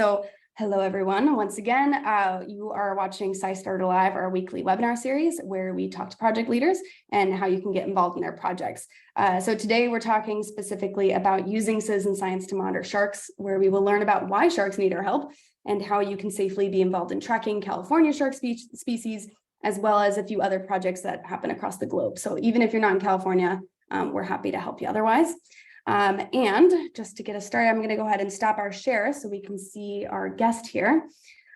So hello, everyone. Once again, you are watching SciStarter Live, our weekly webinar series where we talk to project leaders and how you can get involved in their projects. So today we're talking specifically about using citizen science to monitor sharks, where we will learn about why sharks need our help and how you can safely be involved in tracking California shark species, as well as a few other projects that happen across the globe. So even if you're not in California, we're happy to help you otherwise. And just to get us started, I'm going to go ahead and stop our share so we can see our guest here.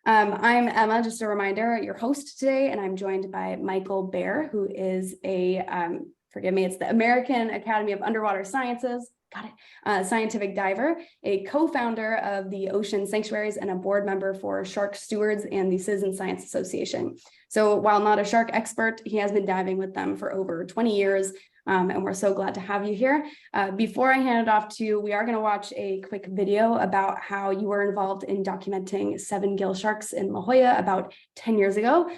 I'm Emma, just a reminder, your host today, and I'm joined by Michael Baer, who is a, forgive me, it's the American Academy of Underwater Sciences, scientific diver, a co-founder of the Ocean Sanctuaries and a board member for Shark Stewards and the Citizen Science Association. So while not a shark expert, he has been diving with them for over 20 years. And we're so glad to have you here. Before I hand it off to you, we are going to watch a quick video about how you were involved in documenting 7-gill sharks in La Jolla about 10 years ago.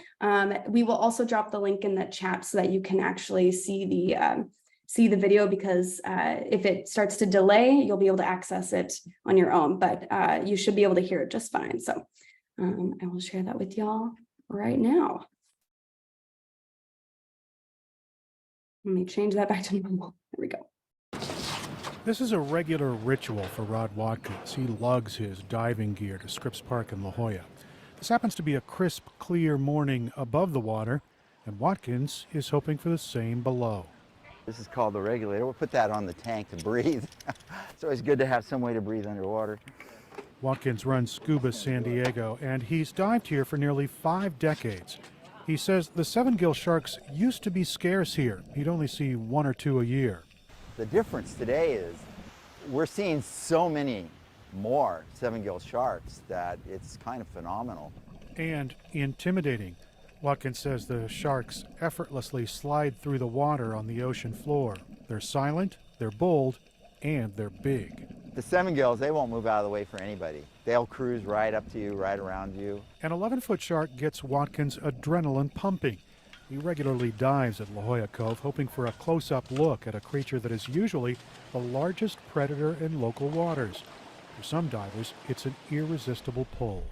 We will also drop the link in the chat so that you can actually see the video, because if it starts to delay, you'll be able to access it on your own, but you should be able to hear it just fine. So I will share that with y'all right now. Let me change that back to normal. There we go. This is a regular ritual for Rod Watkins. He lugs his diving gear to Scripps Park in La Jolla. This happens to be a crisp, clear morning above the water, and Watkins is hoping for the same below. This is called the regulator. We'll put that on the tank to breathe. It's always good to have some way to breathe underwater. Watkins runs Scuba San Diego, and he's dived here for nearly 5 decades. He says the 7-gill sharks used to be scarce here. He'd only see 1 or 2 a year. The difference today is we're seeing so many more 7-gill sharks that it's kind of phenomenal. And intimidating. Watkins says the sharks effortlessly slide through the water on the ocean floor. They're silent, they're bold, and they're big. The 7-gills, they won't move out of the way for anybody. They'll cruise right up to you, right around you. An 11-foot shark gets Watkins' adrenaline pumping. He regularly dives at La Jolla Cove, hoping for a close-up look at a creature that is usually the largest predator in local waters. For some divers, it's an irresistible pull.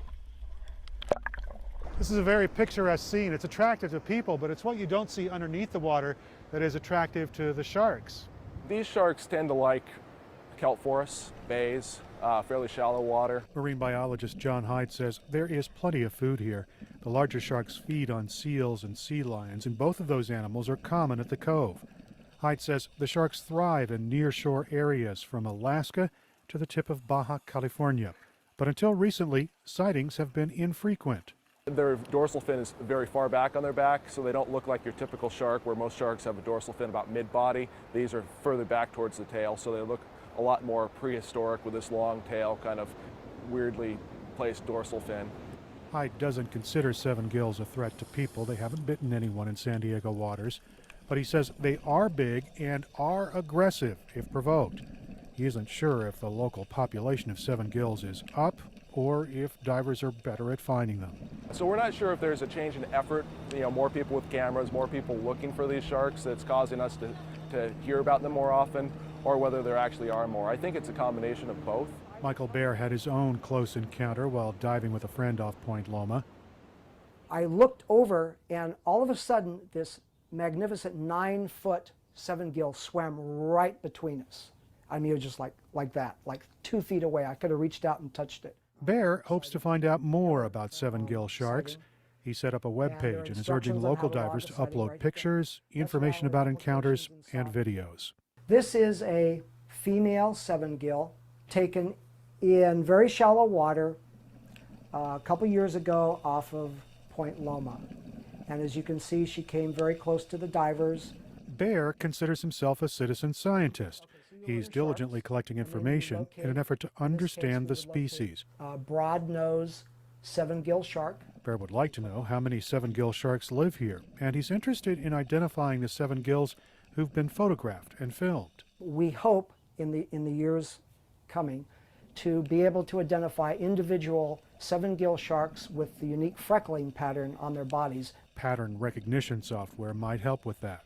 This is a very picturesque scene. It's attractive to people, but it's what you don't see underneath the water that is attractive to the sharks. These sharks tend to like kelp forests, bays, fairly shallow water. Marine biologist John Hyde says there is plenty of food here. The larger sharks feed on seals and sea lions, and both of those animals are common at the cove. Hyde says the sharks thrive in nearshore areas from Alaska to the tip of Baja California. But until recently, sightings have been infrequent. Their dorsal fin is very far back on their back, so they don't look like your typical shark, where most sharks have a dorsal fin about mid-body. These are further back towards the tail, so they look a lot more prehistoric with this long tail, kind of weirdly placed dorsal fin. Hyde doesn't consider 7-gills a threat to people. They haven't bitten anyone in San Diego waters. But he says they are big and are aggressive if provoked. He isn't sure if the local population of 7-gills is up or if divers are better at finding them. So we're not sure if there's a change in effort, more people with cameras, more people looking for these sharks that's causing us to hear about them more often, or whether there actually are more. I think it's a combination of both. Michael Baer had his own close encounter while diving with a friend off Point Loma. I looked over, and all of a sudden, this magnificent 9-foot 7-gill swam right between us. I mean, it was just like that, like 2 feet away. I could have reached out and touched it. Baer hopes to find out more about 7-gill sharks. He set up a web page and is urging local divers to upload pictures, information about encounters, and videos. This is a female 7-gill taken in very shallow water a couple years ago off of Point Loma. And as you can see, she came very close to the divers. Baer considers himself a citizen scientist. He's diligently collecting information in an effort to understand the species. Broad nose 7-gill shark. Baer would like to know how many 7-gill sharks live here, and he's interested in identifying the 7-gills who've been photographed and filmed. We hope in the years coming to be able to identify individual 7-gill sharks with the unique freckling pattern on their bodies. Pattern recognition software might help with that.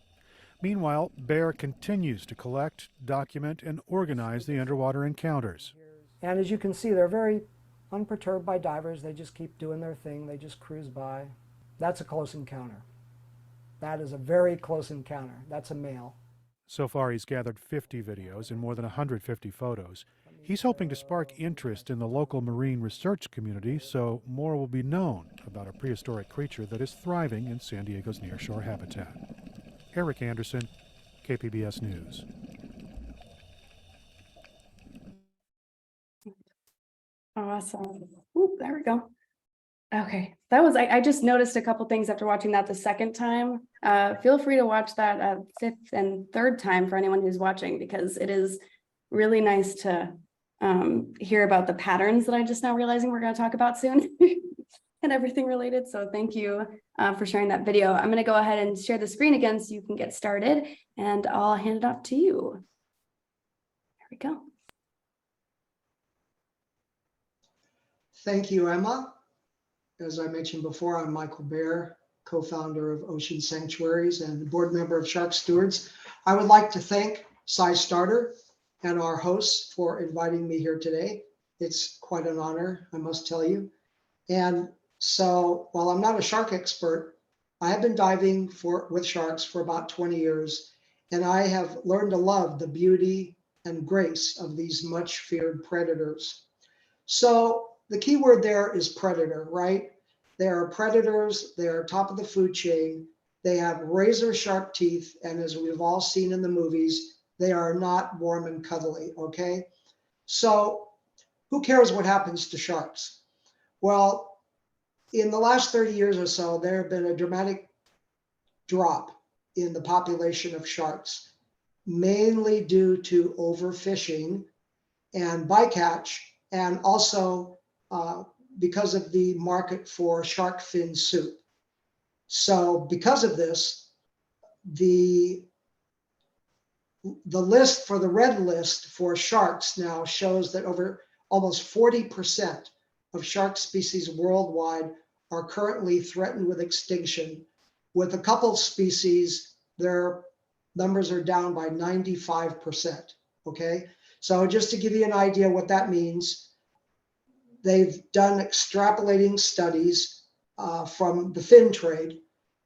Meanwhile, Baer continues to collect, document, and organize the underwater encounters. And as you can see, they're very unperturbed by divers. They just keep doing their thing. They just cruise by. That's a close encounter. That is a very close encounter. That's a male. So far, he's gathered 50 videos and more than 150 photos. He's hoping to spark interest in the local marine research community so more will be known about a prehistoric creature that is thriving in San Diego's nearshore habitat. Eric Anderson, KPBS News. Awesome. Oop, there we go. Okay, that was, I just noticed a couple things after watching that the second time. Feel free to watch that a fifth and third time for anyone who's watching, because it is really nice to hear about the patterns that I'm just now realizing we're going to talk about soon and everything related. So thank you for sharing that video. I'm going to go ahead and share the screen again so you can get started, and I'll hand it off to you. There we go. Thank you, Emma. As I mentioned before, I'm Michael Baer, co-founder of Ocean Sanctuaries and board member of Shark Stewards. I would like to thank SciStarter and our hosts for inviting me here today. It's quite an honor, I must tell you. And so while I'm not a shark expert, I have been diving with sharks for about 20 years, and I have learned to love the beauty and grace of these much feared predators. So the key word there is predator, right? They are predators. They are top of the food chain. They have razor sharp teeth. And as we've all seen in the movies, they are not warm and cuddly, okay? So who cares what happens to sharks? Well, in the last 30 years or so, there have been a dramatic drop in the population of sharks, mainly due to overfishing and bycatch, and also because of the market for shark fin soup. So because of this, the list for the red list for sharks now shows that over almost 40% of shark species worldwide are currently threatened with extinction. With a couple species, their numbers are down by 95%, okay? So just to give you an idea what that means, they've done extrapolating studies from the fin trade,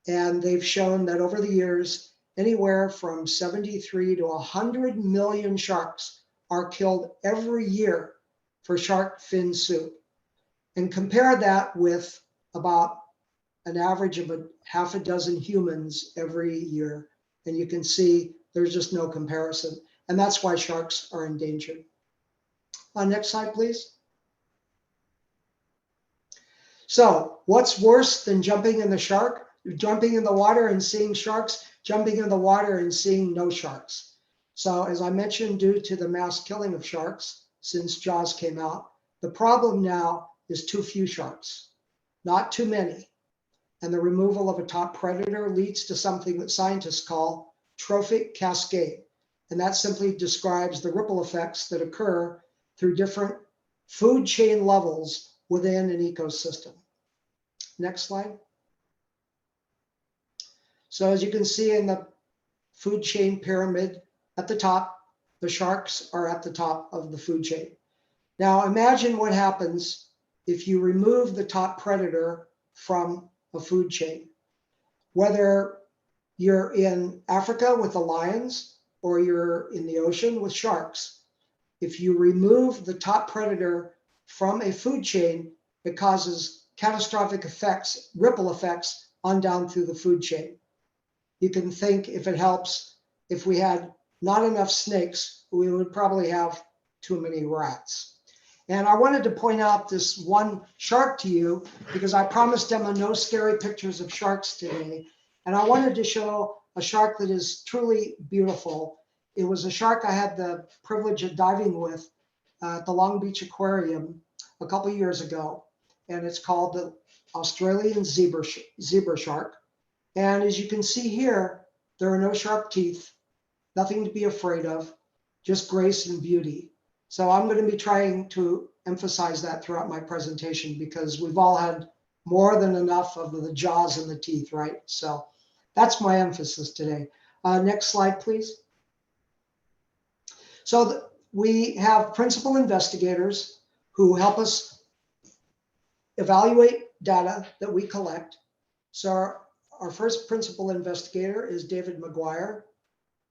and they've shown that over the years, anywhere from 73 to 100 million sharks are killed every year for shark fin soup. And compare that with about an average of half a dozen humans every year, and you can see there's just no comparison. And that's why sharks are endangered. Next slide, please. So what's worse than jumping in the water and seeing sharks, jumping in the water and seeing no sharks? So as I mentioned, due to the mass killing of sharks since Jaws came out, the problem now is too few sharks, not too many. And the removal of a top predator leads to something that scientists call trophic cascade. And that simply describes the ripple effects that occur through different food chain levels within an ecosystem. Next slide. So as you can see in the food chain pyramid at the top, the sharks are at the top of the food chain. Now imagine what happens if you remove the top predator from a food chain. Whether you're in Africa with the lions or you're in the ocean with sharks, if you remove the top predator from a food chain, it causes catastrophic effects, ripple effects on down through the food chain. You can think, if it helps, if we had not enough snakes, we would probably have too many rats. And I wanted to point out this one shark to you because I promised Emma no scary pictures of sharks today. And I wanted to show a shark that is truly beautiful. It was a shark I had the privilege of diving with at the Long Beach Aquarium a couple years ago. And it's called the Australian zebra shark. And as you can see here, there are no sharp teeth, nothing to be afraid of, just grace and beauty. So I'm going to be trying to emphasize that throughout my presentation because we've all had more than enough of the jaws and the teeth, right? So that's my emphasis today. Next slide, please. So we have principal investigators who help us evaluate data that we collect. So our first principal investigator is David McGuire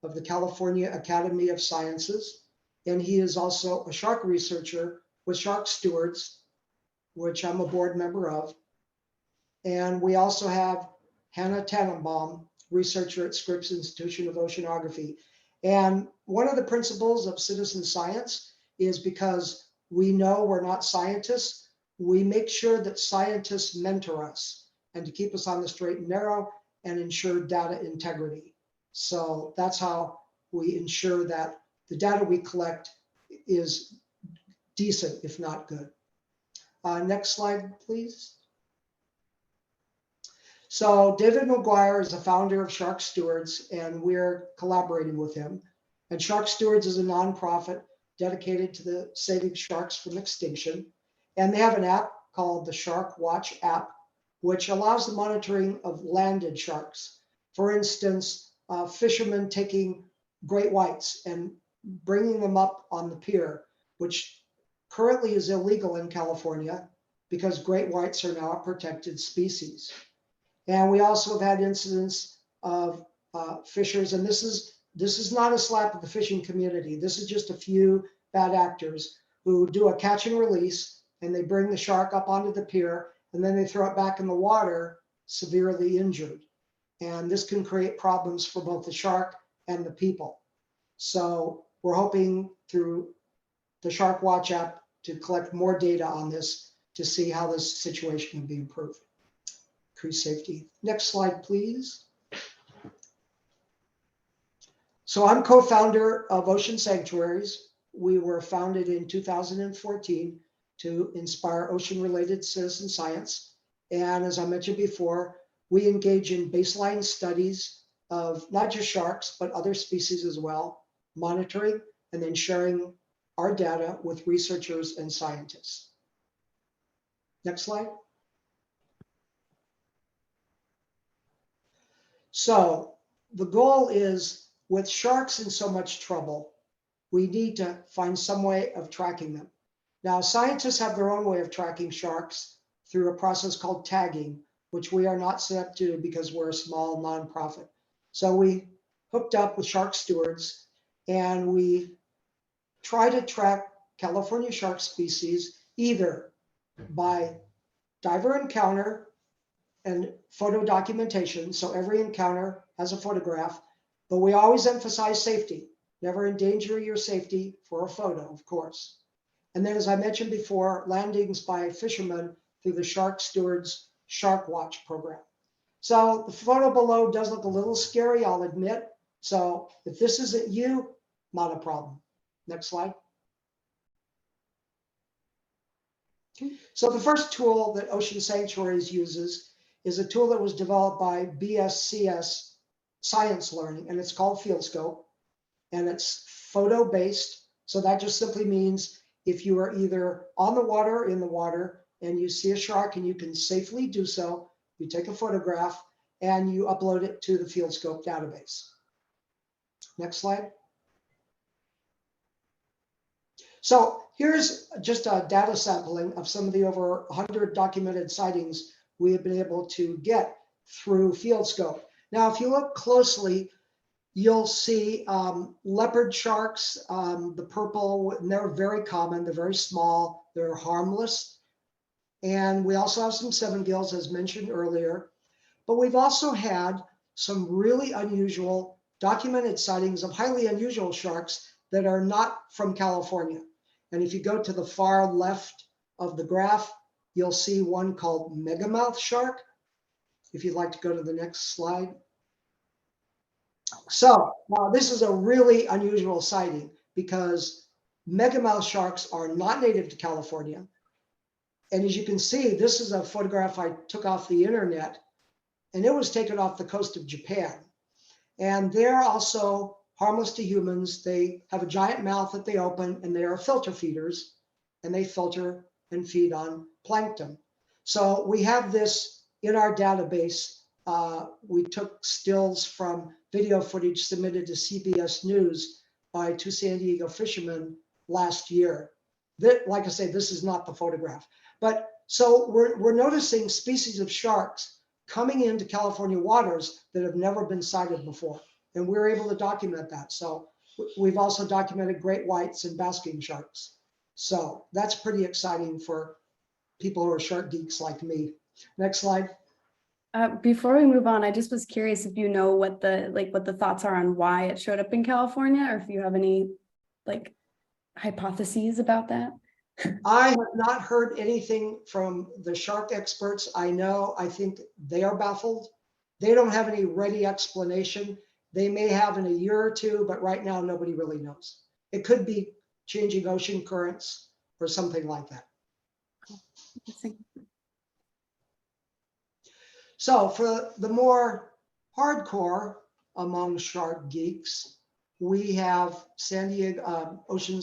of the California Academy of Sciences. And he is also a shark researcher with Shark Stewards, which I'm a board member of. And we also have Hannah Tannenbaum, researcher at Scripps Institution of Oceanography. And one of the principles of citizen science is because we know we're not scientists, we make sure that scientists mentor us and to keep us on the straight and narrow and ensure data integrity. So that's how we ensure that the data we collect is decent, if not good. Next slide, please. So David McGuire is the founder of Shark Stewards, and we're collaborating with him. And Shark Stewards is a nonprofit dedicated to the saving sharks from extinction. And they have an app called the Shark Watch app, which allows the monitoring of landed sharks. For instance, fishermen taking great whites and bringing them up on the pier, which currently is illegal in California because great whites are now a protected species. And we also have had incidents of fishers, and this is not a slap at the fishing community. This is just a few bad actors who do a catch and release, and they bring the shark up onto the pier, and then they throw it back in the water, severely injured. And this can create problems for both the shark and the people. So we're hoping through the Shark Watch app to collect more data on this to see how this situation can be improved. Increase safety. Next slide, please. So I'm co-founder of Ocean Sanctuaries. We were founded in 2014 to inspire ocean-related citizen science. And as I mentioned before, we engage in baseline studies of not just sharks, but other species as well, monitoring and then sharing our data with researchers and scientists. Next slide. So the goal is, with sharks in so much trouble, we need to find some way of tracking them. Now, scientists have their own way of tracking sharks through a process called tagging, which we are not set up to because we're a small nonprofit. So we hooked up with Shark Stewards, and we try to track California shark species either by diver encounter and photo documentation. So every encounter has a photograph, but we always emphasize safety. Never endanger your safety for a photo, of course. And then, as I mentioned before, landings by fishermen through the Shark Stewards Shark Watch program. So the photo below does look a little scary, I'll admit. So if this isn't you, not a problem. Next slide. So the first tool that Ocean Sanctuaries uses is a tool that was developed by BSCS Science Learning, and it's called FieldScope, and it's photo-based. So that just simply means if you are either on the water or in the water and you see a shark and you can safely do so, you take a photograph and you upload it to the FieldScope database. Next slide. So here's just a data sampling of some of the over 100 documented sightings we have been able to get through FieldScope. Now, if you look closely, you'll see leopard sharks, the purple, and they're very common. They're very small. They're harmless. And we also have some seven gills, as mentioned earlier. But we've also had some really unusual documented sightings of highly unusual sharks that are not from California. And if you go to the far left of the graph, you'll see one called megamouth shark. If you'd like to go to the next slide. So this is a really unusual sighting because megamouth sharks are not native to California. And as you can see, this is a photograph I took off the internet, and it was taken off the coast of Japan. And they're also harmless to humans. They have a giant mouth that they open, and they are filter feeders, and they filter and feed on plankton. So we have this in our database. We took stills from video footage submitted to CBS News by two San Diego fishermen last year. That, like I say, this is not the photograph. But So we're noticing species of sharks coming into California waters that have never been sighted before. And we're able to document that. So we've also documented great whites and basking sharks. So that's pretty exciting for people who are shark geeks like me. Next slide. Before we move on, I just was curious if you know what the thoughts are on why it showed up in California, or if you have any like hypotheses about that. I have not heard anything from the shark experts I know. I think they are baffled. They don't have any ready explanation. They may have in a year or two, but right now nobody really knows. It could be changing ocean currents or something like that. So for the more hardcore among shark geeks, we have San Diego Ocean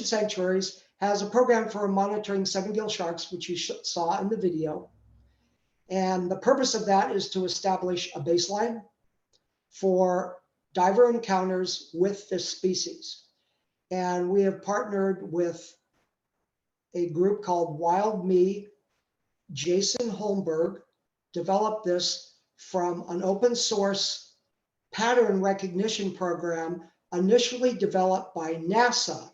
Sanctuaries has a program for monitoring seven-gill sharks, which you saw in the video. And the purpose of that is to establish a baseline for diver encounters with this species. And we have partnered with a group called Wild Me. Jason Holmberg developed this from an open source pattern recognition program initially developed by NASA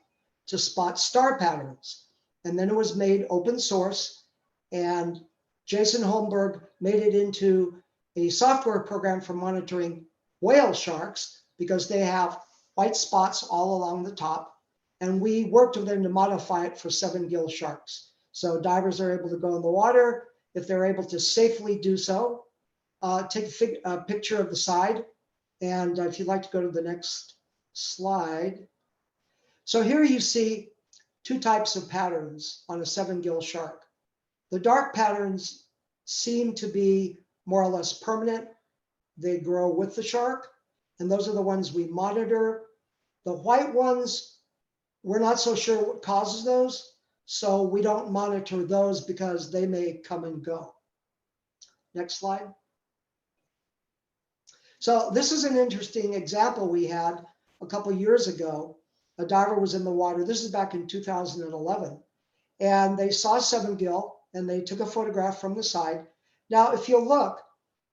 to spot star patterns. And then it was made open source, and Jason Holmberg made it into a software program for monitoring whale sharks because they have white spots all along the top. And we worked with them to modify it for seven-gill sharks. So divers are able to go in the water. If they're able to safely do so, take a picture of the side. And if you'd like to go to the next slide. So here you see two types of patterns on a seven-gill shark. The dark patterns seem to be more or less permanent. They grow with the shark, and those are the ones we monitor. The white ones, we're not so sure what causes those, so we don't monitor those because they may come and go. Next slide. So this is an interesting example we had a couple years ago. A diver was in the water. This is back in 2011. And they saw seven-gill, and they took a photograph from the side. Now, if you look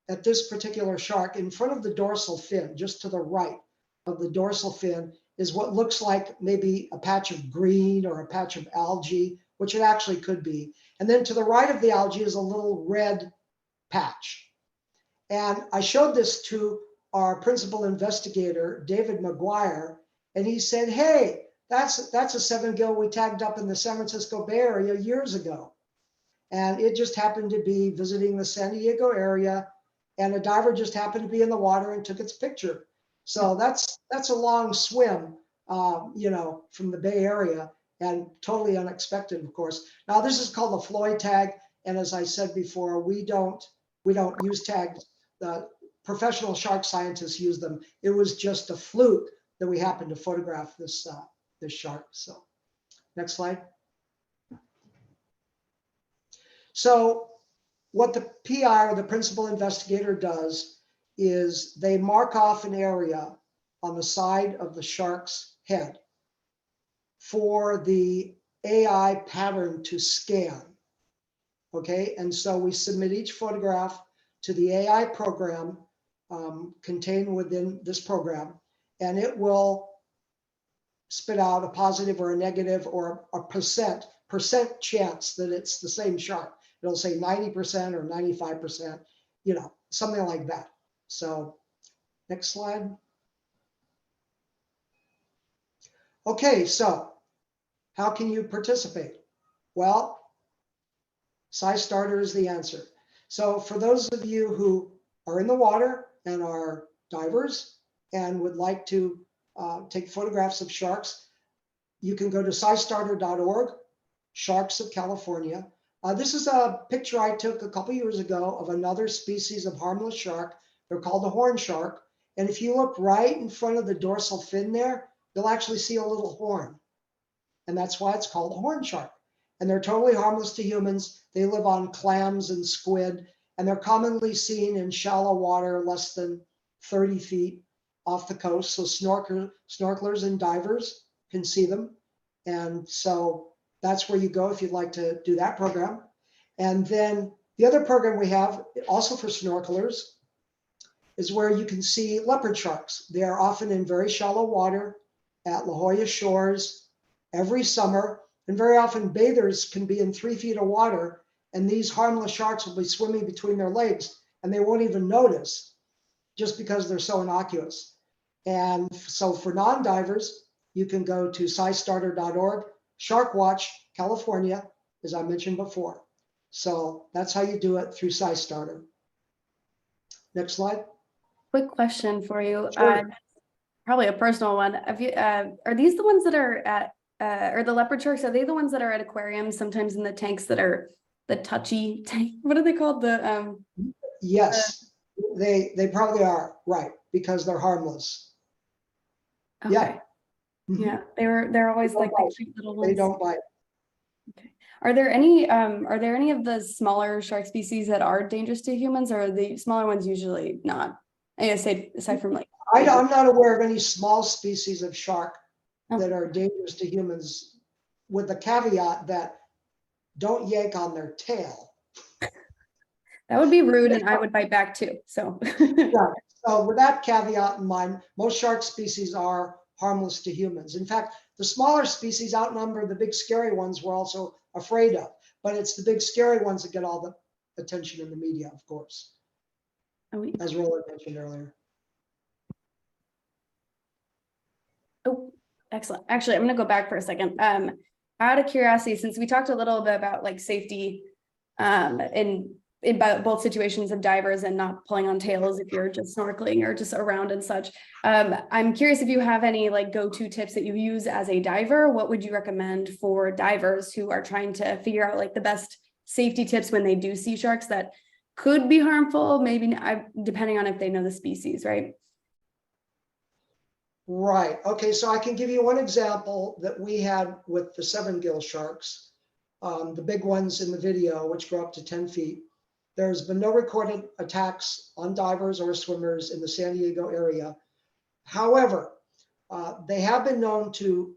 at this particular shark, in front of the dorsal fin, just to the right of the dorsal fin, is what looks like maybe a patch of green or a patch of algae, which it actually could be. And then to the right of the algae is a little red patch. And I showed this to our principal investigator, David McGuire, and he said, hey, that's a seven-gill we tagged up in the San Francisco Bay Area years ago. And it just happened to be visiting the San Diego area, and a diver just happened to be in the water and took its picture. So that's a long swim, from the Bay Area, and totally unexpected, of course. Now this is called the Floyd tag, and as I said before, we don't use tags. The professional shark scientists use them. It was just a fluke that we happened to photograph this shark. So, next slide. So, what the PI or the principal investigator does is they mark off an area on the side of the shark's head for the AI pattern to scan. Okay, and so we submit each photograph to the AI program contained within this program, and it will spit out a positive or a negative or a percent chance that it's the same shark. It'll say 90% or 95%, something like that. So next slide. Okay, so how can you participate? Well, SciStarter is the answer. So for those of you who are in the water and are divers and would like to take photographs of sharks, you can go to SciStarter.org, Sharks of California. This is a picture I took a couple years ago of another species of harmless shark. They're called the horn shark. And if you look right in front of the dorsal fin there, you'll actually see a little horn. And that's why it's called a horn shark. And they're totally harmless to humans. They live on clams and squid, and they're commonly seen in shallow water less than 30 feet off the coast. So snorkelers and divers can see them. And so that's where you go if you'd like to do that program. And then the other program we have, also for snorkelers, is where you can see leopard sharks. They are often in very shallow water at La Jolla shores every summer. And very often bathers can be in 3 feet of water, and these harmless sharks will be swimming between their legs and they won't even notice just because they're so innocuous. And so for non-divers, you can go to SciStarter.org, Shark Watch California, as I mentioned before. So that's how you do it through SciStarter. Next slide. Quick question for you. Sure. Probably a personal one. Have you, are these the ones that are at, or the leopard sharks, are they the ones that are at aquariums, sometimes in the tanks that are the touchy tank? What are they called? The, Yes, they probably are, right, because they're harmless. okay. Yeah. Mhm. Yeah, they're always They like don't the bite. cute little They ones. don't bite. Okay. Are there any of the smaller shark species that are dangerous to humans, or are the smaller ones usually not? I guess aside from like, I'm not aware of any small species of shark oh, that are dangerous to humans, with the caveat that don't yank on their tail. that would be rude, and I would bite back too. So Right. So with that caveat in mind, most shark species are harmless to humans. In fact, the smaller species outnumber the big scary ones we're also afraid of. But it's the big scary ones that get all the attention in the media, of course, as Roland mentioned earlier. Oh, excellent. Actually, I'm going to go back for a second. Out of curiosity, since we talked a little bit about like safety, in both situations of divers and not pulling on tails if you're just snorkeling or just around and such. I'm curious if you have any like go-to tips that you use as a diver. What would you recommend for divers who are trying to figure out like the best safety tips when they do see sharks that could be harmful, maybe depending on if they know the species, right? Right. Okay. So I can give you one example that we had with the 7-gill sharks, the big ones in the video, which grow up to 10 feet. There's been no recorded attacks on divers or swimmers in the San Diego area. However, they have been known to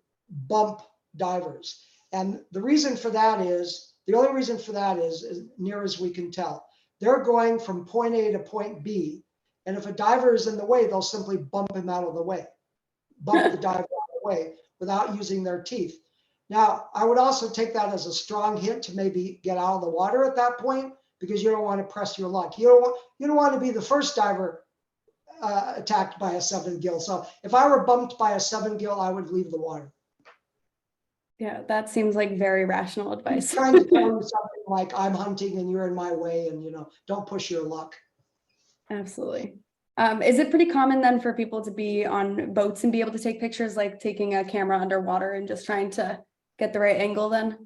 bump divers. And the reason for that is, the only reason for that is, as near as we can tell, they're going from point A to point B. And if a diver is in the way, they'll simply bump him out of the way, bump the diver out of the way without using their teeth. Now, I would also take that as a strong hint to maybe get out of the water at that point, because you don't want to press your luck. You don't want to be the first diver attacked by a 7-gill. So if I were bumped by a 7-gill, I would leave the water. Yeah, that seems like very rational advice. He's trying to tell you something like, I'm hunting and you're in my way, and don't push your luck. Absolutely. Is it pretty common then for people to be on boats and be able to take pictures, like taking a camera underwater and just trying to get the right angle then?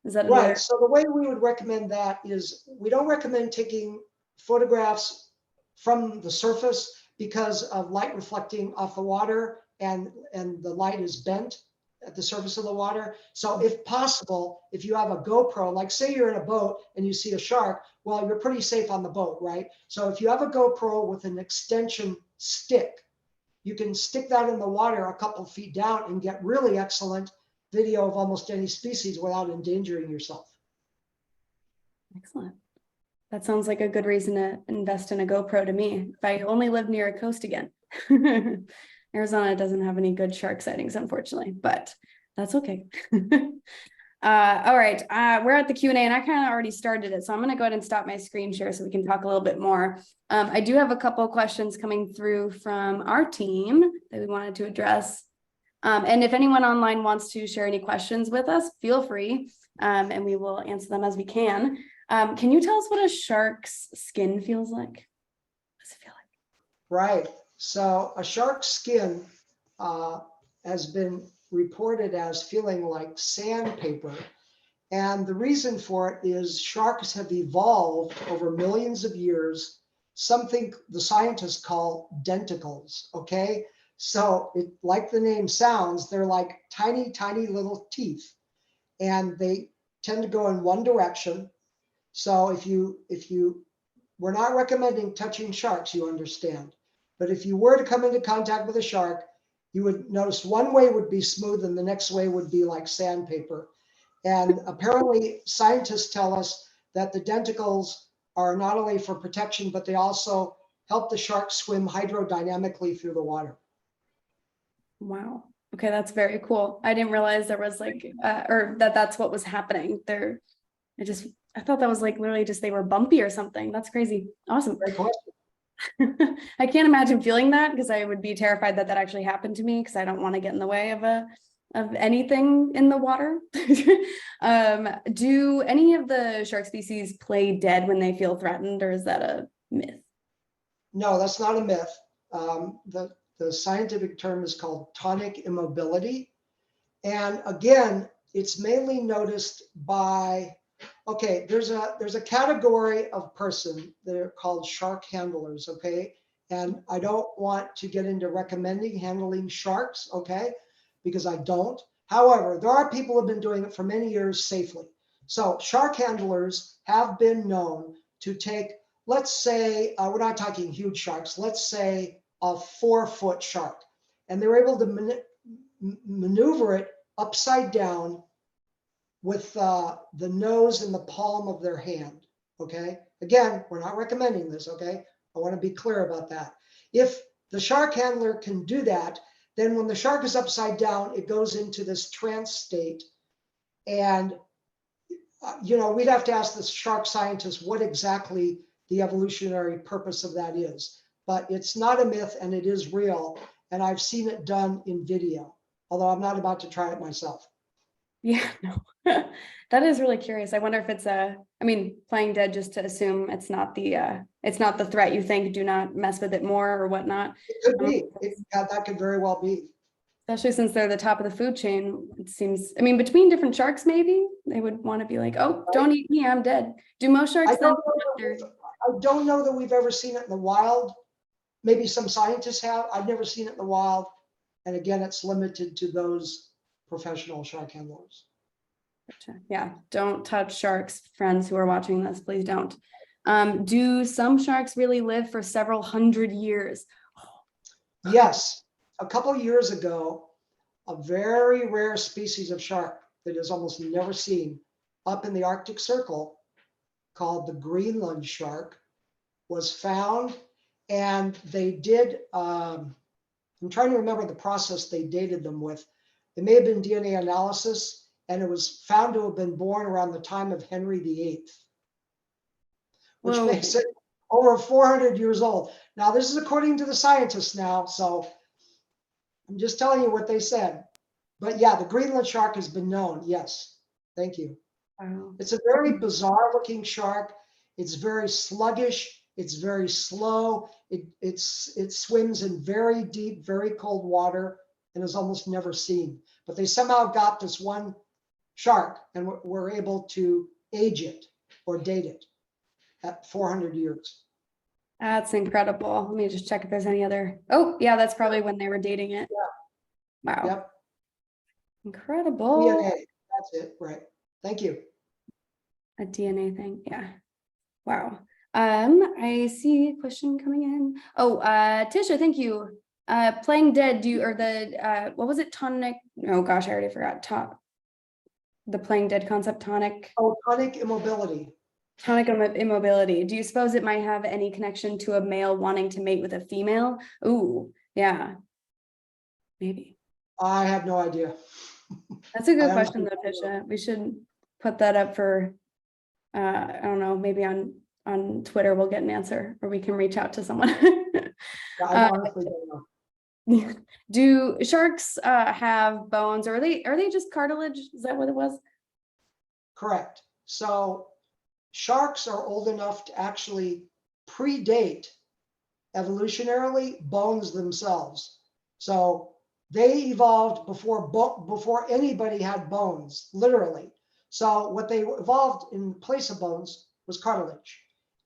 Is that right? So the way we would recommend that is, we don't recommend taking photographs from the surface because of light reflecting off the water, and the light is bent at the surface of the water. So if possible, if you have a GoPro, like say you're in a boat and you see a shark, well, you're pretty safe on the boat, right? So if you have a GoPro with an extension stick, you can stick that in the water a couple feet down and get really excellent video of almost any species without endangering yourself. Excellent. That sounds like a good reason to invest in a GoPro to me. If I only lived near a coast again. Arizona doesn't have any good shark sightings, unfortunately, but that's okay. All right, we're at the Q&A, and I kind of already started it, so I'm going to go ahead and stop my screen share so we can talk a little bit more. I do have a couple of questions coming through from our team that we wanted to address. And if anyone online wants to share any questions with us, feel free, and we will answer them as we can. Can you tell us what a shark's skin feels like? What does it feel like? Right. So a shark's skin has been reported as feeling like sandpaper. And the reason for it is sharks have evolved over millions of years, something the scientists call denticles, okay? So like the name sounds, they're like tiny, tiny little teeth, and they tend to go in one direction. So we're not recommending touching sharks, you understand. But if you were to come into contact with a shark, you would notice one way would be smooth and the next way would be like sandpaper. And apparently scientists tell us that the denticles are not only for protection, but they also help the shark swim hydrodynamically through the water. Wow. Okay, that's very cool. I didn't realize there was like, or that's what was happening there. I thought that was like literally just they were bumpy or something. That's crazy. Awesome. Great question. I can't imagine feeling that because I would be terrified that that actually happened to me because I don't want to get in the way of anything in the water. Do any of the shark species play dead when they feel threatened, or is that a myth? No, that's not a myth. The scientific term is called tonic immobility. And again, it's mainly noticed by, okay, there's a category of person that are called shark handlers, okay? And I don't want to get into recommending handling sharks, okay? Because I don't. However, there are people who have been doing it for many years safely. So shark handlers have been known to take, let's say, we're not talking huge sharks, let's say a 4-foot shark, and they're able to maneuver it upside down with the nose in the palm of their hand, okay? Again, we're not recommending this, okay? I want to be clear about that. If the shark handler can do that, then when the shark is upside down, it goes into this trance state. And, we'd have to ask the shark scientists what exactly the evolutionary purpose of that is. But it's not a myth and it is real. And I've seen it done in video, although I'm not about to try it myself. Yeah, no, that is really curious. I wonder if it's playing dead just to assume it's not the threat you think, do not mess with it more or whatnot. It could be. That could very well be. Especially since they're the top of the food chain. It seems, between different sharks, maybe they would want to be like, oh, don't eat me, I'm dead. Do most sharks I don't know that we've ever seen it in the wild. Maybe some scientists have. I've never seen it in the wild. And again, it's limited to those professional shark handlers. Yeah, don't touch sharks, friends who are watching this, please don't. Do some sharks really live for several hundred years? Yes. A couple of years ago, a very rare species of shark that is almost never seen up in the Arctic Circle called the Greenland shark was found. And they did, I'm trying to remember the process they dated them with. It may have been DNA analysis, and it was found to have been born around the time of Henry VIII, which makes it over 400 years old. Now, this is according to the scientists now, so I'm just telling you what they said. But yeah, the Greenland shark has been known. Yes, thank you. Wow. It's a very bizarre looking shark. It's very sluggish. It's very slow. It swims in very deep, very cold water and is almost never seen. But they somehow got this one shark and were able to age it or date it at 400 years. That's incredible. Let me just check if there's any other. Oh, yeah, that's probably when they were dating it. Yeah. Wow. Yep. Incredible. DNA. That's it. Right. Thank you. A DNA thing. Yeah. Wow. I see a question coming in. Oh, Tisha, thank you. Playing dead, what was it? Tonic? Oh gosh, I already forgot. The playing dead concept, tonic. Oh, tonic immobility. Tonic immobility. Do you suppose it might have any connection to a male wanting to mate with a female? Ooh, yeah. Maybe. I have no idea. That's a good question though, Tisha. We should put that up for, I don't know, maybe on Twitter we'll get an answer, or we can reach out to someone. I honestly don't know. Do sharks have bones, or are they just cartilage? Is that what it was? Correct. So sharks are old enough to actually predate evolutionarily bones themselves. So they evolved before anybody had bones, literally. So what they evolved in place of bones was cartilage.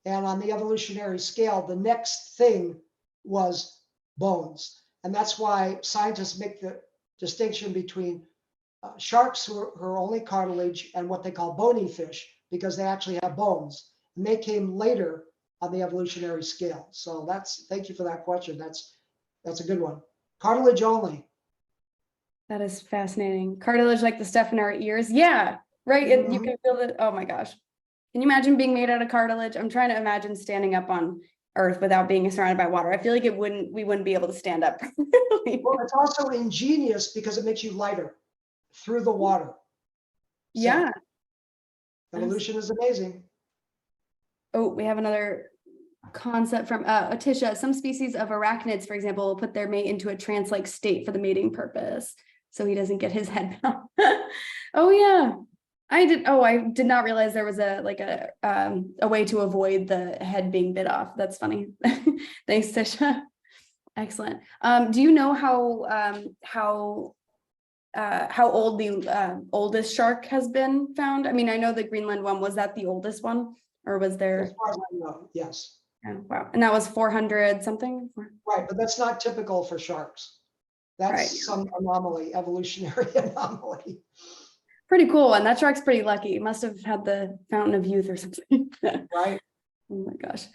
And on the evolutionary scale, the next thing was bones. And that's why scientists make the distinction between sharks who are only cartilage and what they call bony fish, because they actually have bones. And they came later on the evolutionary scale. So thank you for that question. That's a good one. Cartilage only. That is fascinating. Cartilage, like the stuff in our ears. Yeah, right. You can feel it. Oh my gosh. Can you imagine being made out of cartilage? I'm trying to imagine standing up on Earth without being surrounded by water. I feel like we wouldn't be able to stand up properly. Well, it's also ingenious because it makes you lighter through the water. So, Yeah. evolution is amazing. Oh, we have another concept from Atisha. Some species of arachnids, for example, will put their mate into a trance-like state for the mating purpose, so he doesn't get his head bound. Oh yeah, I did not realize there was a way to avoid the head being bit off. That's funny. Thanks, Tisha. Excellent. Do you know how old the oldest shark has been found? I mean, I know the Greenland one, was that the oldest one, or was there? As far as I know, yes. Oh, wow, and that was 400 something? Right, but that's not typical for sharks. That's Right. some anomaly, evolutionary anomaly. Pretty cool, and that shark's pretty lucky. Must have had the fountain of youth or something. Right. Oh my gosh.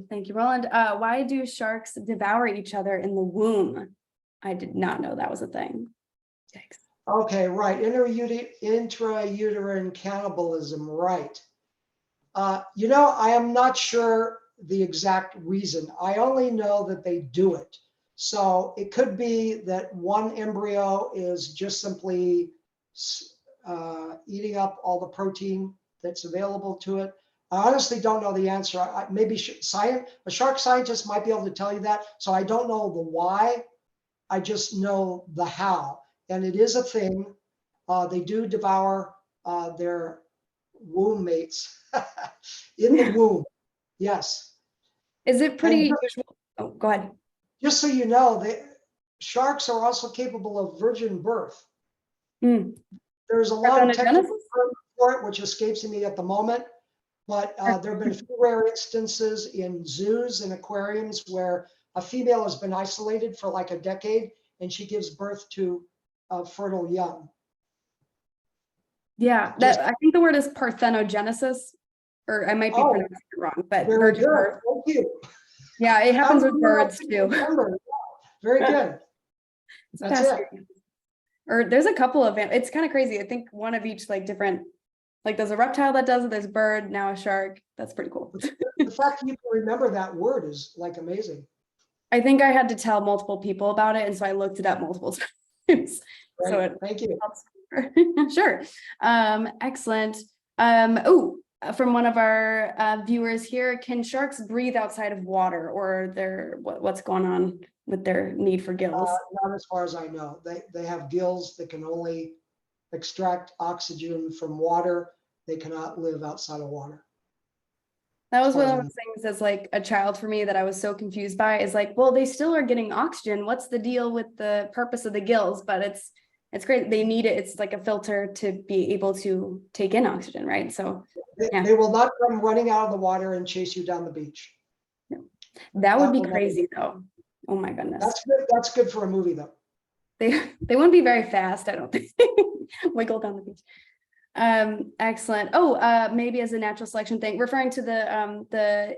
Thank you, Roland. Why do sharks devour each other in the womb? I did not know that was a thing. Yikes. Okay, right. Intrauterine cannibalism, right. I am not sure the exact reason. I only know that they do it. So it could be that one embryo is just simply eating up all the protein that's available to it. I honestly don't know the answer. Maybe a shark scientist might be able to tell you that. So I don't know the why. I just know the how. And it is a thing. They do devour their womb mates in the womb. Yes. Is it pretty And usual? Oh, go ahead. just so you know, sharks are also capable of virgin birth. Mm. There's a lot of technical Parthenogenesis? term for it, which escapes me at the moment. But there have been a few rare instances in zoos and aquariums where a female has been isolated for like a decade and she gives birth to fertile young. Yeah, I think the word is parthenogenesis, or I might be pronouncing it wrong, but Very virgin good. birth. Thank you. Yeah, it happens with birds too. Very good. It's That's it. fascinating. Or there's a couple of it's kind of crazy. I think one of each different, there's a reptile that does it, there's a bird, now a shark. That's pretty cool. The fact you can remember that word is amazing. I think I had to tell multiple people about it, and so I looked it up multiple times. Right. So thank you. Sure. Excellent. From one of our viewers here, can sharks breathe outside of water, or what's going on with their need for gills? Not as far as I know. They have gills that can only extract oxygen from water. They cannot live outside of water. That was one of those things as a child for me that I was so confused by, is well, they still are getting oxygen. What's the deal with the purpose of the gills? But it's great. They need it. It's like a filter to be able to take in oxygen, right? So they will not come running out of the water and chase you down the beach. No. That would be crazy though. Oh my goodness. That's good for a movie though. They wouldn't be very fast, I don't think. Wiggle down the beach. Excellent. Maybe as a natural selection thing, referring to the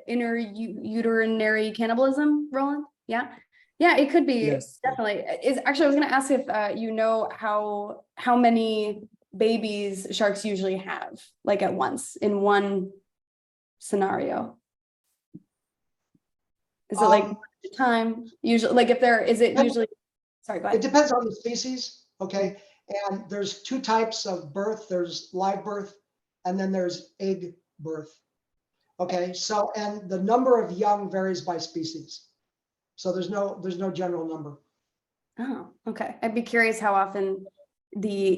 intrauterine cannibalism, Roland. Yeah, it could be. Yes. Definitely. I was going to ask if you know how many babies sharks usually have, at once in one scenario. Is it at a time? Usually, is it usually? Sorry, go ahead. It depends on the species. Okay. And there's two types of birth. There's live birth, and then there's egg birth. Okay, so and the number of young varies by species. So there's no general number. Oh, okay. I'd be curious how often the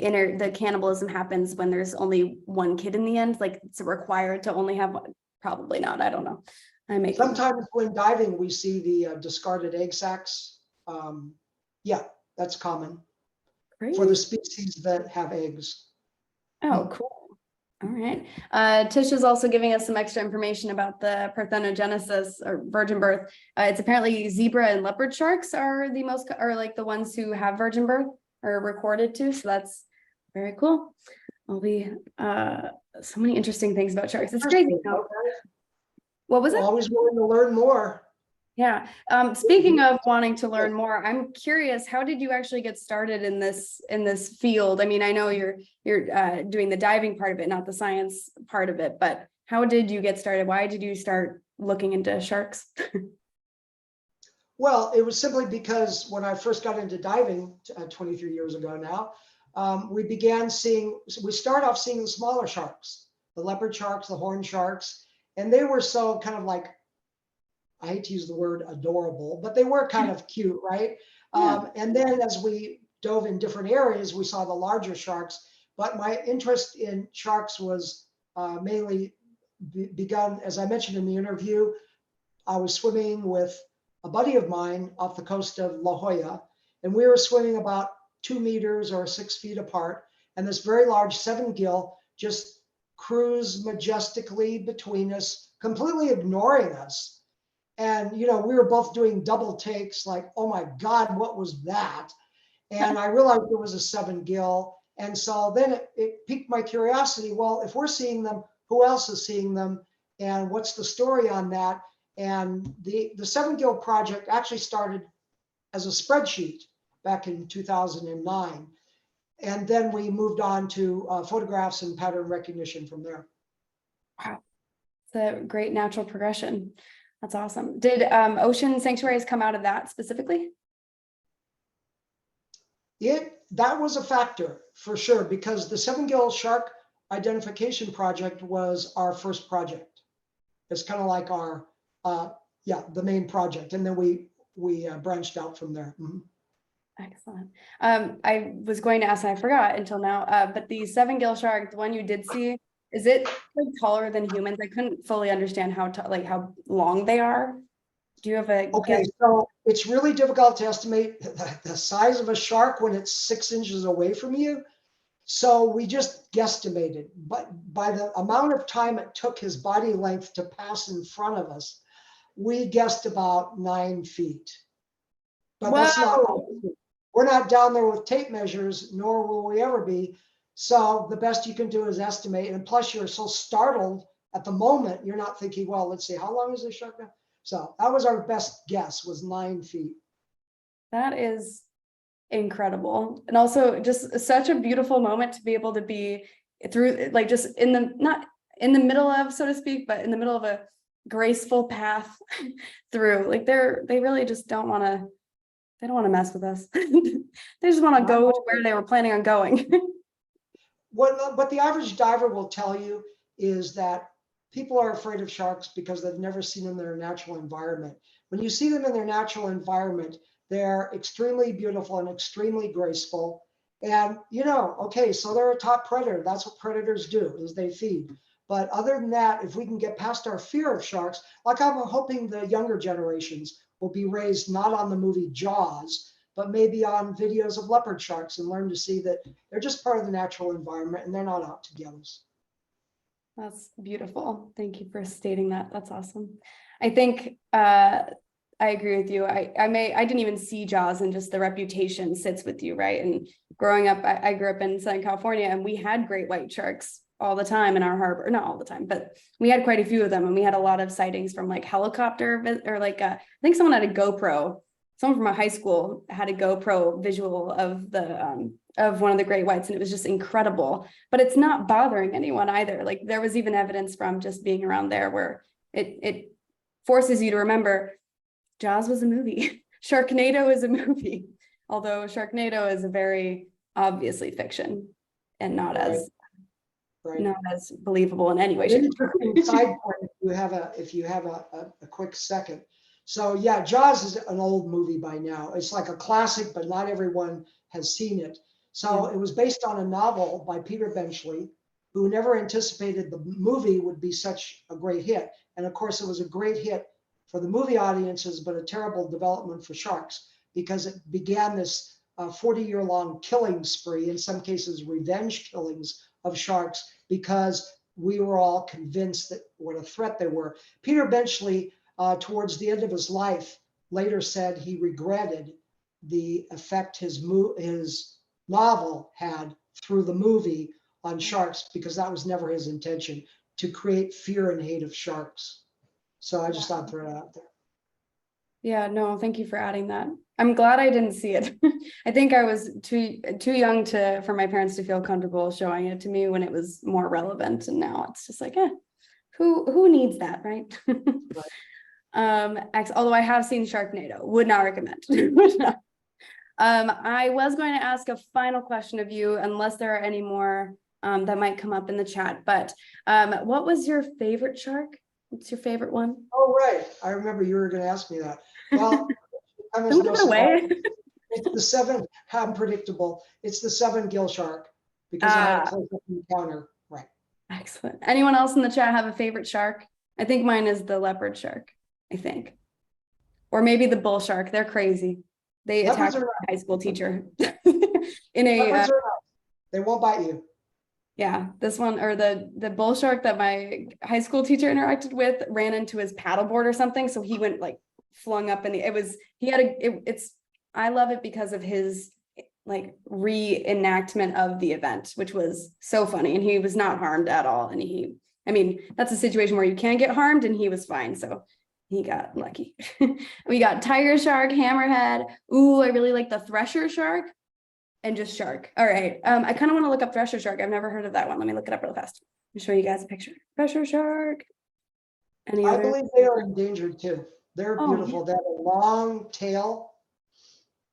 cannibalism happens when there's only one kid in the end. It's required to only have one. Probably not. I don't know. Sometimes when diving, we see the discarded egg sacs. Yeah, that's common. Great. For the species that have eggs. Oh, cool. All right. Tisha's also giving us some extra information about the parthenogenesis or virgin birth. It's apparently zebra and leopard sharks are the ones who have virgin birth or recorded to. So that's very cool. I'll be so many interesting things about sharks. It's crazy. Okay. What was it? Always willing to learn more. Yeah. Speaking of wanting to learn more, I'm curious, how did you actually get started in this field? I mean, I know you're doing the diving part of it, not the science part of it, but how did you get started? Why did you start looking into sharks? Well, it was simply because when I first got into diving 23 years ago now, we started off seeing the smaller sharks, the leopard sharks, the horn sharks, and they were so kind of like, I hate to use the word adorable, but they were kind of cute, right? Yeah. And then as we dove in different areas, we saw the larger sharks. But my interest in sharks was mainly begun, as I mentioned in the interview. I was swimming with a buddy of mine off the coast of La Jolla, and we were swimming about 2 meters or 6 feet apart. And this very large 7-gill just cruised majestically between us, completely ignoring us. And, you know, we were both doing double takes like, oh my God, what was that? And I realized it was a 7-gill. And so then it piqued my curiosity. Well, if we're seeing them, who else is seeing them? And what's the story on that? And the 7-gill project actually started as a spreadsheet back in 2009. And then we moved on to photographs and pattern recognition from there. Wow. It's a great natural progression. That's awesome. Did ocean sanctuaries come out of that specifically? That was a factor for sure, because the 7-gill shark identification project was our first project. It's kind of like our the main project, and then we branched out from there. Mm-hmm. Excellent. I was going to ask and I forgot until now, but the 7-gill shark, the one you did see, is it like taller than humans? I couldn't fully understand how long they are. Do you have a Okay, guess? so it's really difficult to estimate the size of a shark when it's 6 inches away from you. So we just guesstimated, but by the amount of time it took his body length to pass in front of us, we guessed about 9 feet. But that's not, we're not down there with tape measures, nor will we ever be. So the best you can do is estimate. And plus you're so startled at the moment, you're not thinking, well, let's see, how long is this shark now? So that was our best guess, was 9 feet. That is incredible. And also just such a beautiful moment to be able to be through, like just not in the middle of, so to speak, but in the middle of a graceful path through. Like they really just don't want to mess with us. They just want to go to where they were planning on going. What the average diver will tell you is that people are afraid of sharks because they've never seen them in their natural environment. When you see them in their natural environment, they're extremely beautiful and extremely graceful. And, you know, okay, so they're a top predator. That's what predators do, is they feed. But other than that, if we can get past our fear of sharks, like I'm hoping the younger generations will be raised not on the movie Jaws, but maybe on videos of leopard sharks, and learn to see that they're just part of the natural environment and they're not out to get us. That's beautiful. Thank you for stating that. That's awesome. I think I agree with you. I didn't even see Jaws, and just the reputation sits with you, right? And growing up, I grew up in Southern California, and we had great white sharks all the time in our harbor. Not all the time, but we had quite a few of them, and we had a lot of sightings from like helicopter or like I think someone had a GoPro. Someone from our high school had a GoPro visual of the of one of the great whites, and it was just incredible. But it's not bothering anyone either. Like there was even evidence from just being around there where it forces you to remember Jaws was a movie. Sharknado is a movie, although Sharknado is a very obviously fiction and not as believable in any way. Interesting side point if you have a quick second. So yeah, Jaws is an old movie by now. It's like a classic, but not everyone has seen it. So it was based on a novel by Peter Benchley, who never anticipated the movie would be such a great hit. And of course, it was a great hit for the movie audiences, but a terrible development for sharks, because it began this 40-year-long killing spree, in some cases revenge killings of sharks, because we were all convinced that what a threat they were. Peter Benchley, towards the end of his life, later said he regretted the effect his novel had through the movie on sharks, because that was never his intention, to create fear and hate of sharks. So I just thought I'd throw it out there. Yeah, no, thank you for adding that. I'm glad I didn't see it. I think I was too young for my parents to feel comfortable showing it to me when it was more relevant. And now it's just like, who needs that, right? Although I have seen Sharknado, would not recommend. Would not. I was going to ask a final question of you, unless there are any more that might come up in the chat. But what was your favorite shark? What's your favorite one? Oh, right. I remember you were going to ask me that. Well, Don't give it away. it's the seven, unpredictable. It's the 7-gill shark because I had a close-up encounter. Right. Excellent. Anyone else in the chat have a favorite shark? I think mine is the leopard shark, I think. Or maybe the bull shark. They're crazy. They attacked a high school teacher in a Leopards are nice. They won't bite you. Yeah, this one, or the bull shark that my high school teacher interacted with ran into his paddleboard or something. So he went like flung up in the, I love it because of his like reenactment of the event, which was so funny. And he was not harmed at all. And I mean, that's a situation where you can get harmed and he was fine. So he got lucky. We got tiger shark, hammerhead. Ooh, I really like the thresher shark. And just shark. All right. I kind of want to look up thresher shark. I've never heard of that one. Let me look it up real fast. Let me show you guys a picture. Thresher shark. I believe they are endangered too. They're beautiful. Yeah. They have a long tail.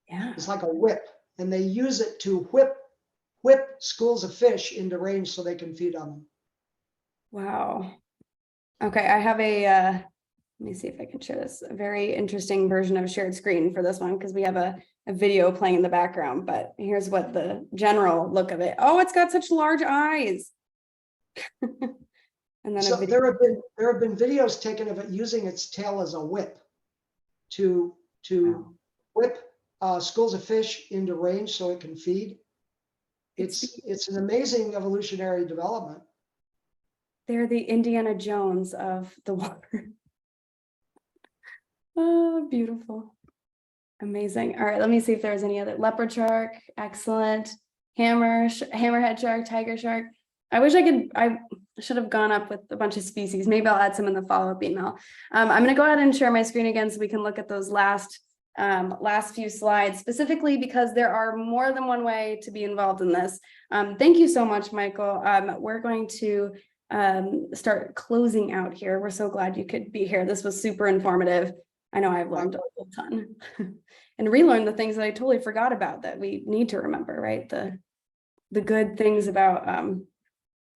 Yeah. It's like a whip, and they use it to whip schools of fish into range so they can feed on them. Wow. Okay. I have let me see if I can share this. A very interesting version of a shared screen for this one because we have a video playing in the background, but here's what the general look of it. Oh, it's got such large eyes. And then so there have been videos taken of it using its tail as a whip to whip schools of fish into range so it can feed. It's an amazing evolutionary development. They're the Indiana Jones of the water. Oh, beautiful. Amazing. All right, let me see if there's any other. Leopard shark, excellent. Hammerhead shark, tiger shark. I should have gone up with a bunch of species. Maybe I'll add some in the follow-up email. I'm going to go ahead and share my screen again so we can look at those last few slides, specifically because there are more than one way to be involved in this. Thank you so much, Michael. We're going to start closing out here. We're so glad you could be here. This was super informative. I know I've learned a whole ton and relearned the things that I totally forgot about that we need to remember, right? The good things about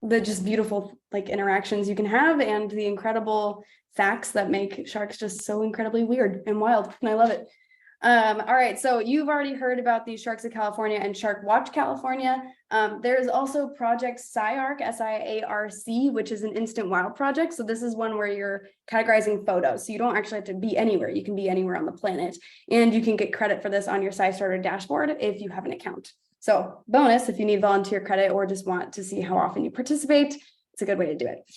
the just beautiful like interactions you can have and the incredible facts that make sharks just so incredibly weird and wild. And I love it. All right, so you've already heard about the Sharks of California and Shark Watch California. There's also Project SciArc, SIARC, which is an instant wild project. So this is one where you're categorizing photos. So you don't actually have to be anywhere. You can be anywhere on the planet. And you can get credit for this on your SciStarter dashboard if you have an account. So bonus, if you need volunteer credit or just want to see how often you participate, it's a good way to do it.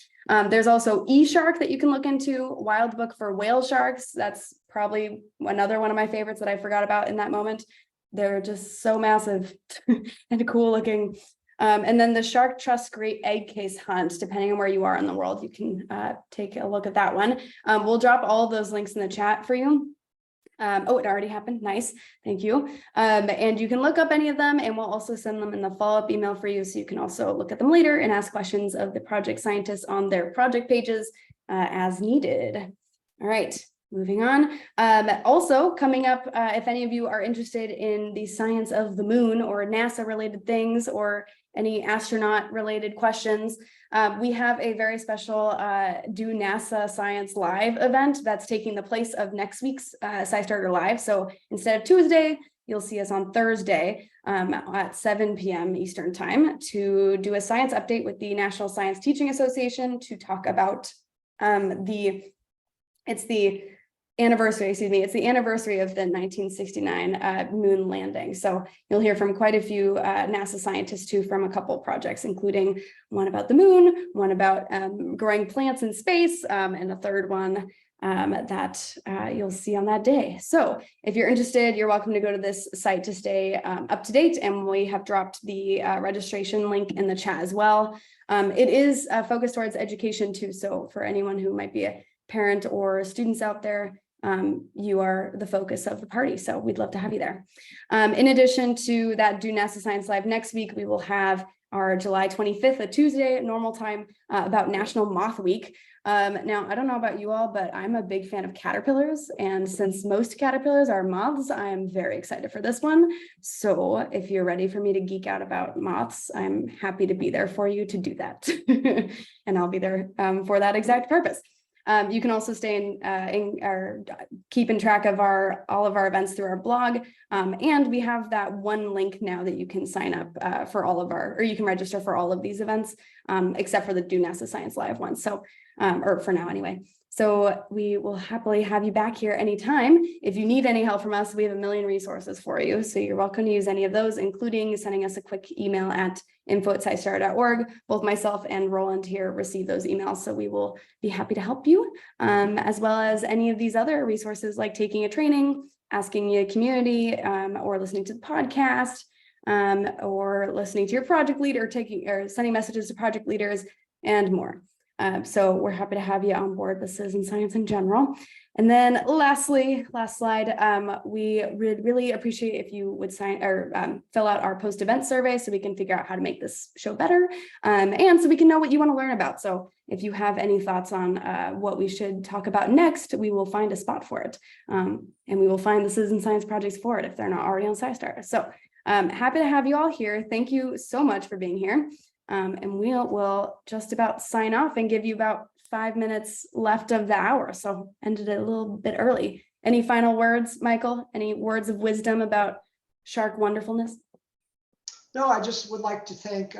There's also eShark that you can look into, Wild Book for whale sharks. That's probably another one of my favorites that I forgot about in that moment. They're just so massive and cool looking. And then the Shark Trust Great Egg Case Hunt, depending on where you are in the world, you can take a look at that one. We'll drop all of those links in the chat for you. Oh, it already happened. Nice. Thank you. And you can look up any of them and we'll also send them in the follow-up email for you. So you can also look at them later and ask questions of the project scientists on their project pages as needed. All right, moving on. Also coming up, if any of you are interested in the science of the moon or NASA related things or any astronaut related questions, we have a very special Do NASA Science Live event that's taking the place of next week's SciStarter Live. So instead of Tuesday, you'll see us on Thursday at 7 p.m. Eastern time to do a science update with the National Science Teaching Association to talk about it's the anniversary of the 1969 moon landing. So you'll hear from quite a few NASA scientists too, from a couple of projects, including one about the moon, one about growing plants in space, and a third one that you'll see on that day. So if you're interested, you're welcome to go to this site to stay up to date. And we have dropped the registration link in the chat as well. It is focused towards education too. So for anyone who might be a parent or students out there, you are the focus of the party. So we'd love to have you there. In addition to that Do NASA Science Live next week, we will have our July 25th, a Tuesday at normal time, about National Moth Week. Now, I don't know about you all, but I'm a big fan of caterpillars. And since most caterpillars are moths, I'm very excited for this one. So if you're ready for me to geek out about moths, I'm happy to be there for you to do that. And I'll be there for that exact purpose. You can also stay keep in track of all of our events through our blog. And we have that one link now that you can sign up for all of or you can register for all of these events, except for the Do NASA Science Live ones. So, or for now anyway. So we will happily have you back here anytime. If you need any help from us, we have a million resources for you. So you're welcome to use any of those, including sending us a quick email at info@scistarter.org. Both myself and Roland here receive those emails. So we will be happy to help you, as well as any of these other resources like taking a training, asking your community, or listening to the podcast, or listening to your project lead, or sending messages to project leaders and more. So we're happy to have you on board with citizen science in general. And then lastly, last slide, we would really appreciate if you would sign or fill out our post-event survey so we can figure out how to make this show better, and so we can know what you want to learn about. So if you have any thoughts on what we should talk about next, we will find a spot for it. And we will find the citizen science projects for it if they're not already on SciStarter. So happy to have you all here. Thank you so much for being here. And we'll just about sign off and give you about 5 minutes left of the hour. So ended it a little bit early. Any final words, Michael? Any words of wisdom about shark wonderfulness? No, I just would like to thank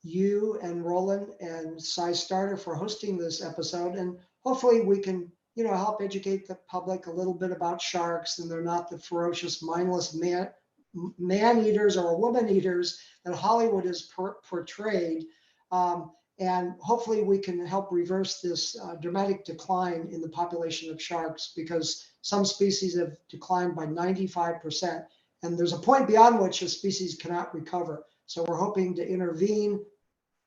you and Roland and SciStarter for hosting this episode. And hopefully we can, help educate the public a little bit about sharks, and they're not the ferocious, mindless man-eaters or woman-eaters that Hollywood is portrayed. And hopefully we can help reverse this dramatic decline in the population of sharks, because some species have declined by 95%. And there's a point beyond which a species cannot recover. So we're hoping to intervene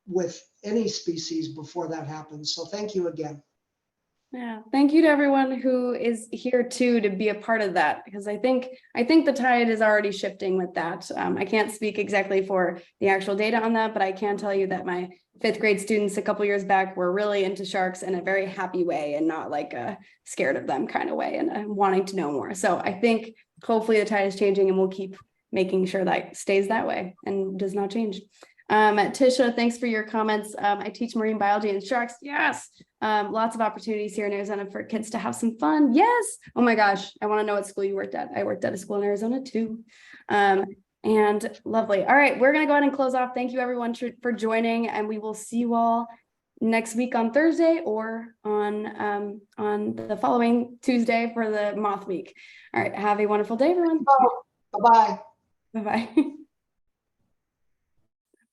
with any species before that happens. So thank you again. Yeah, thank you to everyone who is here too to be a part of that, because I think the tide is already shifting with that. I can't speak exactly for the actual data on that, but I can tell you that my 5th grade students a couple years back were really into sharks in a very happy way and not like a scared of them kind of way, and wanting to know more. So I think hopefully the tide is changing, and we'll keep making sure that stays that way and does not change. Tisha, thanks for your comments. I teach marine biology and sharks. Yes. Lots of opportunities here in Arizona for kids to have some fun. Yes. Oh my gosh. I want to know what school you worked at. I worked at a school in Arizona too. And lovely. All right. We're going to go ahead and close off. Thank you everyone for joining, and we will see you all next week on Thursday or on the following Tuesday for the Moth Week. All right. Have a wonderful day, everyone. Bye-bye. Bye-bye.